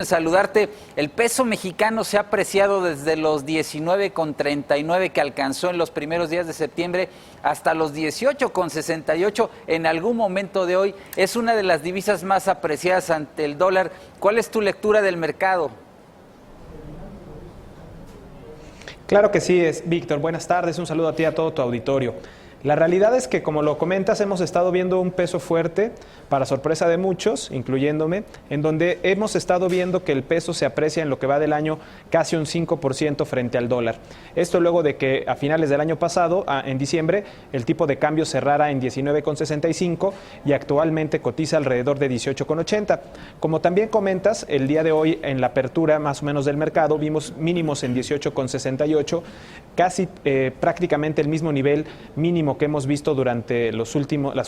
Saludarte. El peso mexicano se ha apreciado desde los 19,39 que alcanzó en los primeros días de septiembre hasta los 18,68 en algún momento de hoy. Es una de las divisas más apreciadas ante el dólar. ¿Cuál es tu lectura del mercado? Claro que sí, Víctor. Buenas tardes, un saludo a ti y a todo tu auditorio. La realidad es que, como lo comentas, hemos estado viendo un peso fuerte, para sorpresa de muchos, incluyéndome, en donde hemos estado viendo que el peso se aprecia en lo que va del año casi un 5% frente al dólar. Esto luego de que a finales del año pasado, en diciembre, el tipo de cambio cerrara en 19,65 y actualmente cotiza alrededor de 18,80. Como también comentas, el día de hoy en la apertura más o menos del mercado vimos mínimos en 18,68, casi prácticamente el mismo nivel mínimo que hemos visto durante las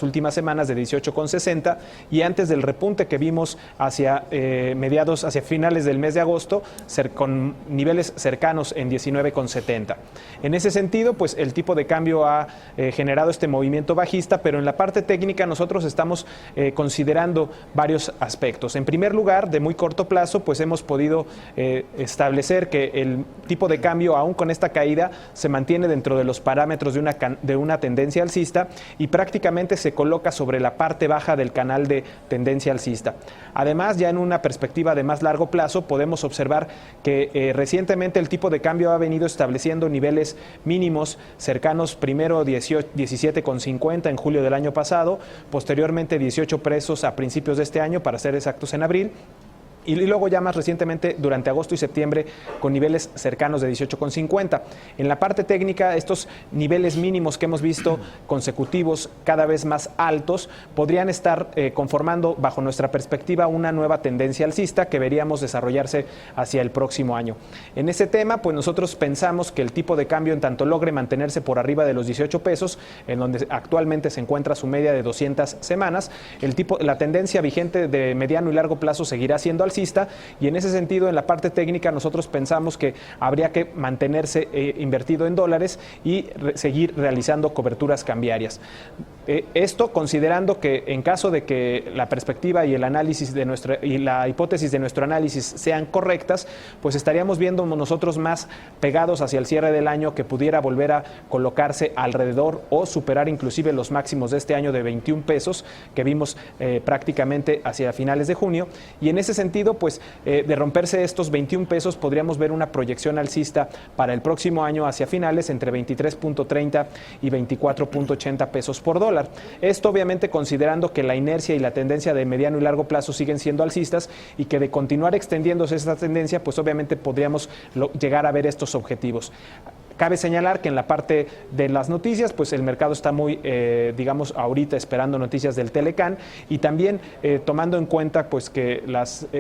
últimas semanas de 18,60, y antes del repunte que vimos hacia hacia finales del mes de agosto, con niveles cercanos en 19,70. En ese sentido, pues el tipo de cambio ha generado este movimiento bajista, pero en la parte técnica nosotros estamos considerando varios aspectos. En primer lugar, de muy corto plazo, pues hemos podido establecer que el tipo de cambio, aún con esta caída, se mantiene dentro de los parámetros de una tendencia alcista y prácticamente se coloca sobre la parte baja del canal de tendencia alcista. Además, ya en una perspectiva de más largo plazo, podemos observar que recientemente el tipo de cambio ha venido estableciendo niveles mínimos cercanos, primero 17,50 en julio del año pasado, posteriormente 18 pesos a principios de este año, para ser exactos en abril, y luego ya más recientemente durante agosto y septiembre con niveles cercanos de 18,50. En la parte técnica, estos niveles mínimos que hemos visto consecutivos cada vez más altos podrían estar conformando, bajo nuestra perspectiva, una nueva tendencia alcista que veríamos desarrollarse hacia el próximo año. En ese tema, pues nosotros pensamos que el tipo de cambio, en tanto logre mantenerse por arriba de los 18 pesos, en donde actualmente se encuentra su media de 200 semanas, la tendencia vigente de mediano y largo plazo seguirá siendo alcista, y en ese sentido, en la parte técnica, nosotros pensamos que habría que mantenerse invertido en dólares y seguir realizando coberturas cambiarias. Esto considerando que, en caso de que la perspectiva y el análisis y la hipótesis de nuestro análisis sean correctas, pues estaríamos viendo nosotros más pegados hacia el cierre del año, que pudiera volver a colocarse alrededor o superar inclusive los máximos de este año de 21 pesos que vimos prácticamente hacia finales de junio. Y en ese sentido, pues de romperse estos 21 pesos, podríamos ver una proyección alcista para el próximo año hacia finales entre 23.30 y 24.80 pesos por dólar. Esto obviamente considerando que la inercia y la tendencia de mediano y largo plazo siguen siendo alcistas, y que de continuar extendiéndose esta tendencia, pues obviamente podríamos llegar a ver estos objetivos. Cabe señalar que en la parte de las noticias, pues el mercado está muy, digamos, ahorita esperando noticias del Telecán, y también tomando en cuenta pues que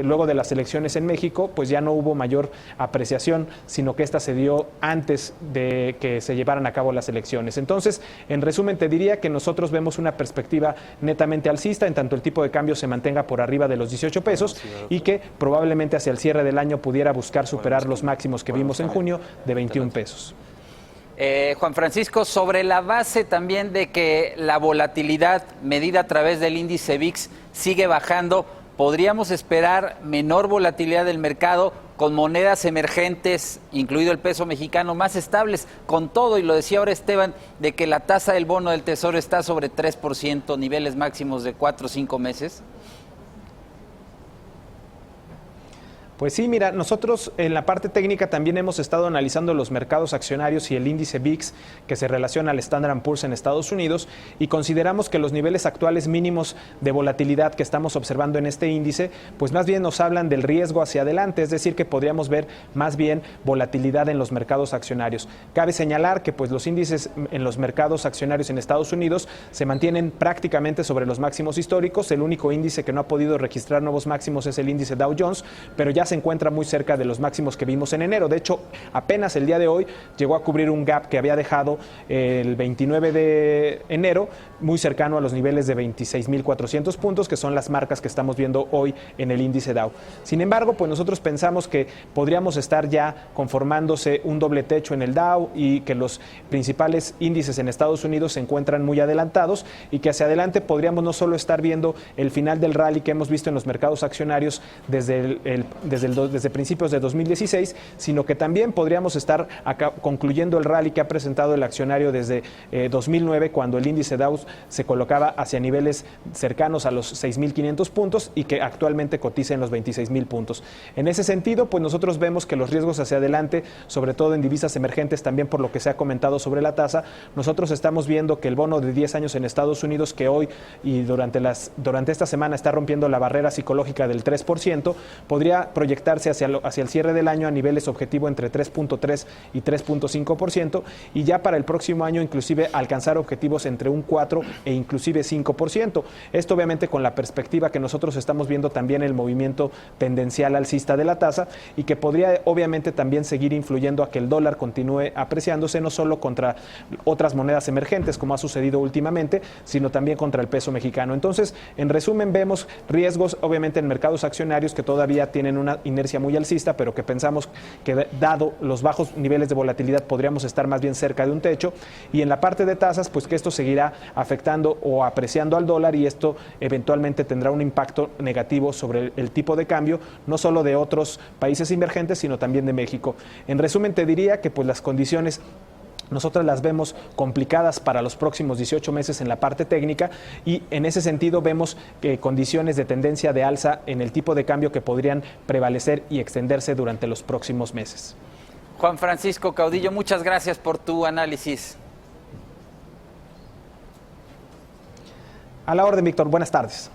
luego de las elecciones en México, pues ya no hubo mayor apreciación, sino que esta se dio antes de que se llevaran a cabo las elecciones. Entonces, en resumen, te diría que nosotros vemos una perspectiva netamente alcista, en tanto el tipo de cambio se mantenga por arriba de los 18 pesos y que probablemente hacia el cierre del año pudiera buscar superar los máximos que vimos en junio de 21 pesos. Juan Francisco, sobre la base también de que la volatilidad medida a través del índice VIX sigue bajando, ¿podríamos esperar menor volatilidad del mercado con monedas emergentes, incluido el peso mexicano, más estables? Con todo, y lo decía ahora Esteban, de que la tasa del bono del Tesoro está sobre 3%, niveles máximos de 4 o 5 meses. Pues sí, mira, nosotros en la parte técnica también hemos estado analizando los mercados accionarios y el índice VIX que se relaciona al Standard & Poor's en Estados Unidos, y consideramos que los niveles actuales mínimos de volatilidad que estamos observando en este índice, pues más bien nos hablan del riesgo hacia adelante, es decir, que podríamos ver más bien volatilidad en los mercados accionarios. Cabe señalar que pues los índices en los mercados accionarios en Estados Unidos se mantienen prácticamente sobre los máximos históricos. El único índice que no ha podido registrar nuevos máximos es el índice Dow Jones, pero ya se encuentra muy cerca de los máximos que vimos en enero. De hecho, apenas el día de hoy llegó a cubrir un gap que había dejado el 29 de enero, muy cercano a los niveles de 26.400 puntos, que son las marcas que estamos viendo hoy en el índice Dow. Sin embargo, pues nosotros pensamos que podríamos estar ya conformándose un doble techo en el Dow, y que los principales índices en Estados Unidos se encuentran muy adelantados, y que hacia adelante podríamos no solo estar viendo el final del rally que hemos visto en los mercados accionarios desde desde principios de 2016, sino que también podríamos estar concluyendo el rally que ha presentado el accionario desde 2009, cuando el índice Dow se colocaba hacia niveles cercanos a los 6.500 puntos y que actualmente cotiza en los 26.000 puntos. En ese sentido, pues nosotros vemos que los riesgos hacia adelante, sobre todo en divisas emergentes, también por lo que se ha comentado sobre la tasa, nosotros estamos viendo que el bono de 10 años en Estados Unidos, que hoy y durante esta semana está rompiendo la barrera psicológica del 3%, podría proyectarse hacia el cierre del año a niveles objetivo entre 3.3 y 3.5%, y ya para el próximo año inclusive alcanzar objetivos entre un 4 e inclusive 5%. Esto obviamente con la perspectiva que nosotros estamos viendo también el movimiento tendencial alcista de la tasa, y que podría obviamente también seguir influyendo a que el dólar continúe apreciándose, no solo contra otras monedas emergentes como ha sucedido últimamente, sino también contra el peso mexicano. Entonces, en resumen, vemos riesgos obviamente en mercados accionarios que todavía tienen una inercia muy alcista, pero que pensamos que dado los bajos niveles de volatilidad podríamos estar más bien cerca de un techo, y en la parte de tasas, pues que esto seguirá afectando o apreciando al dólar, y esto eventualmente tendrá un impacto negativo sobre el tipo de cambio, no solo de otros países emergentes, sino también de México. En resumen, te diría que pues las condiciones nosotras las vemos complicadas para los próximos 18 meses en la parte técnica, y en ese sentido vemos condiciones de tendencia de alza en el tipo de cambio que podrían prevalecer y extenderse durante los próximos meses. Juan Francisco Caudillo, muchas gracias por tu análisis. A la orden, Víctor. Buenas tardes.